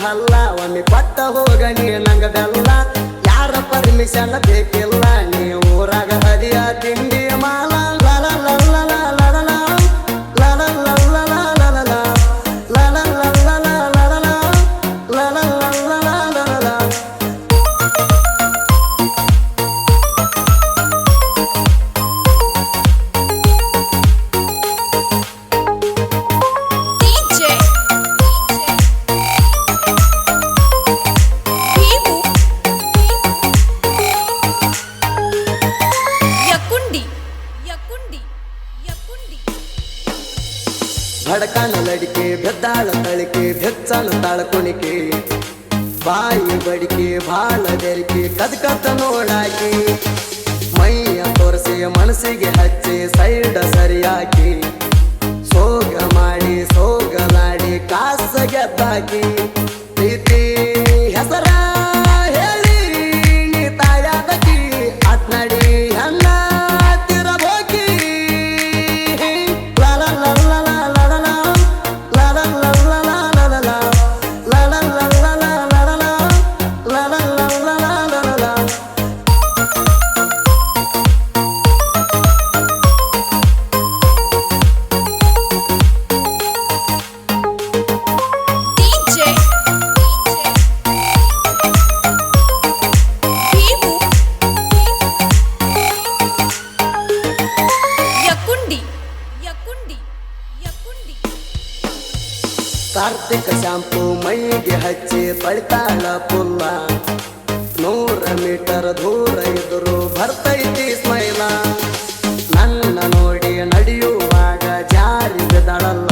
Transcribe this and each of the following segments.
ಹಲ್ಲ ಒಮ್ಮೆ ಕೊಟ್ಟ ಹೋಗ ನೀ ನಂಗ ಬೆಲ್ಲ ಯಾರ ಪರ್ಮಿಷನ್ ಬೇಕಿಲ್ಲ ನೀ ಊರಾಗ ಹದಿಯ ತಿಂಡಿ ಮಾಲ भड़कान लड़के बेदाಳ तळके ಬೆಚ್ಚನ ತಾಳಕುಣಿಕೆ ಬಾಯಿ ಬಡಿಕೆ ಬಾಳ ಬೆರಿಕೆ ಕದ್ಕತ್ತ ನೋಡಾಕಿ ಮೈಯ ತೋರಿಸಿ ಮನಸ್ಸಿಗೆ ಹಚ್ಚಿ ಸೈಡ ಸರಿಯಾಕಿ ಸೋಗ ಮಾಡಿ ಸೋಗಲಾಡಿ ಕಾಸ ಗೆದ್ದಾಕಿ ಪ್ರೀತಿ ಹೆಸರ ಹೇಳಿ ನೀ ತಾಯಾದಕಿ ಅಟ್ನಡಿ ಹಣ್ಣ ಕಾರ್ತಿಕ ಶಾಂಪು ಮೈಗೆ ಹಚ್ಚಿ ಪಳಿತಾಳ ಪುಲ್ಲ 100 ಮೀಟರ್ ದೂರ ಇದ್ರು ಬರ್ತೈತಿ ಸ್ಮೈಲ ನನ್ನ ನೋಡಿ ನಡೆಯುವಾಗ ಜಾರಿ ಬಿದಳಲ್ಲ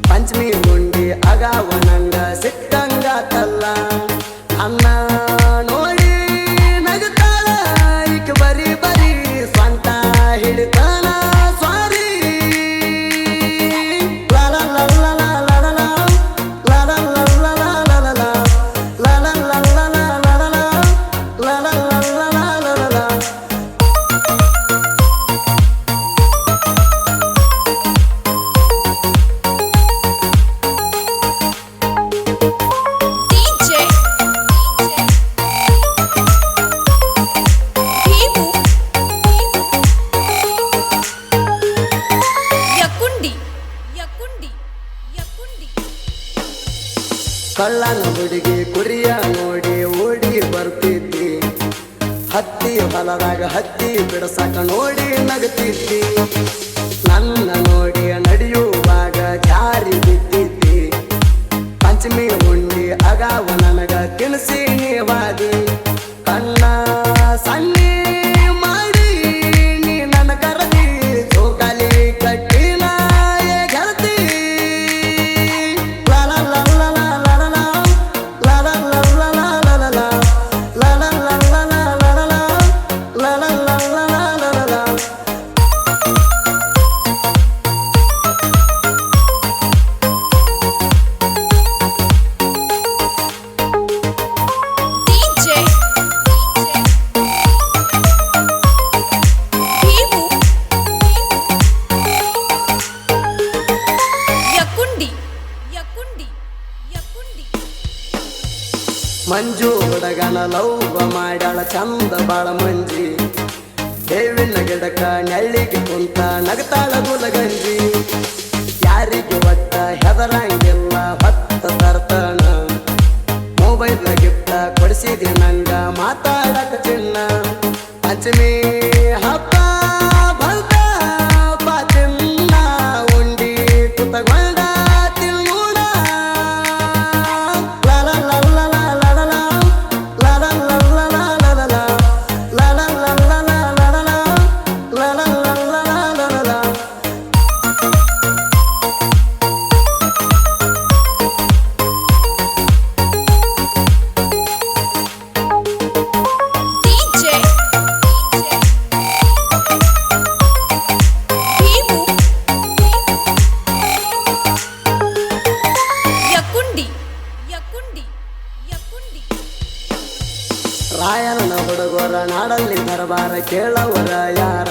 ಪಂಚಮಿ ಮುಂಡಿ ಅಗಾವ ನಂಗ ಸಿಕ್ಕಂಗ ತಲ್ಲ ಅನ್ನ ನೋಡಿ ನಗುತ್ತಾಳ ಈಕ ಬರಿ ಬರಿ ಸ್ವಂತ ಹಿಡಿತಾನ ಕಳ್ಳನ ಹುಡುಗಿ ಕುರಿಯ ನೋಡಿ ಓಡಿ ಬರ್ತಿದ್ದಿ ಹತ್ತಿ ಹೊಲದಾಗ ಹತ್ತಿ ಬಿಡಸಾಕ ನೋಡಿ ನಗತಿದ್ದಿ ನನ್ನ ನೋಡಿ ನಡೆಯುವಾಗ ಜಾರಿ ಬಿದ್ದಿದ್ದಿ ಪಂಚಮಿ ಉಂಡಿ ಅಗಾವ ನನಗ ತಿನ್ಸಿ ನೀವಾದಿ ಕಣ್ಣ ಸನ್ನಿ ಮಾಡಿ ನೀ ನನ್ನ ಕರದಿ ಚೋಕಾಲಿ ಕಟ್ಟಿನ ಗೆಳತಿ ಮಂಜು ಹುಡುಗನ ಲವ್ವ ಮಾಡ್ಯಾಳ ಚಂದ ಬಾಳ ಮಂಜಿ ಬೇವಿನ ಗಿಡಕ ನೆಳ್ಳಿಗೆ ಕುಂತ ನಗತಾಳ ಗುಲಗಂಜಿ ಯಾರಿಗೆ ಒಟ್ಟ ಹೆದರಂಗಿಲ್ಲ ಹೊತ್ತ ತರ್ತಣ ಮೊಬೈಲ್ ಗಿಫ್ಟ ಕೊಡಿಸಿದಿ ನಂಗ ಮಾತಾಡಕ ಚಿನ್ನ ಪಂಚಮಿ ಹಬ್ಬ ಬಂತ ಪಾಚಿನ್ನ ಉಂಡಿ ಕುತಗೊಂಡ ರಾಯಣ್ಣ ಹುಡುಗರ ನಾಡಲ್ಲಿ ದರಬಾರ ಕೇಳವರ ಯಾರ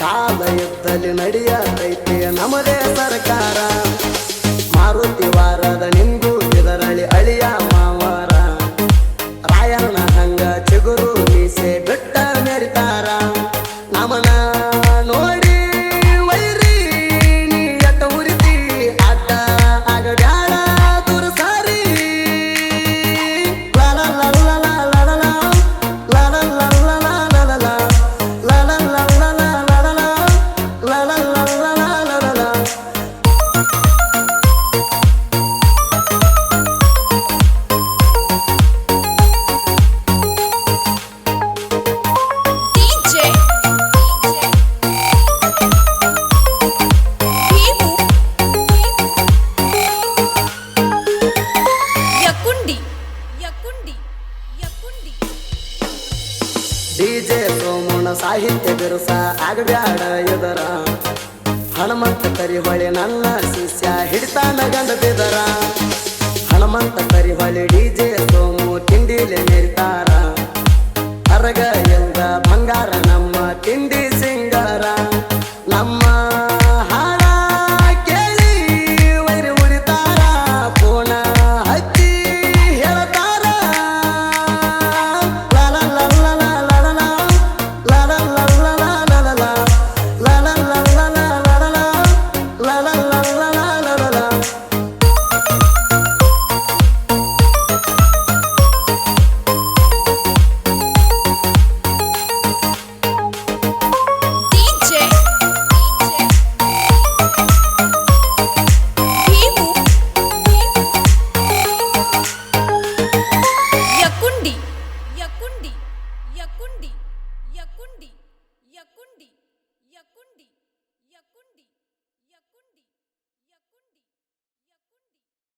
ಕಾಲ ಯುದ್ಧದಲ್ಲಿ ನಡೆಯತೈತೆ ನಮ್ಮದೇ ಸರ್ಕಾರ ಮಾರುತಿ ವಾರದ ನಿಂಗೂ ಇದರ ಸಾಹಿತ್ಯ ಬಿರುಸ ಆಗಬ್ಯಾಡ ಎದರ ಹನುಮಂತ ಕರಿಹೊಳೆ ನನ್ನ ಶಿಷ್ಯ ಹಿಡಿತಾನ ಗಂಡ ಬಿದರ ಹನುಮಂತ ಕರಿಹೊಳೆ ಡಿಜೆ ಸೋಮು ತಿಂಡಿಲೆ ಮೆರಿತಾರ ಅರಗ ಎಂದ ಬಂಗಾರ ನಮ್ಮ ತಿಂಡಿ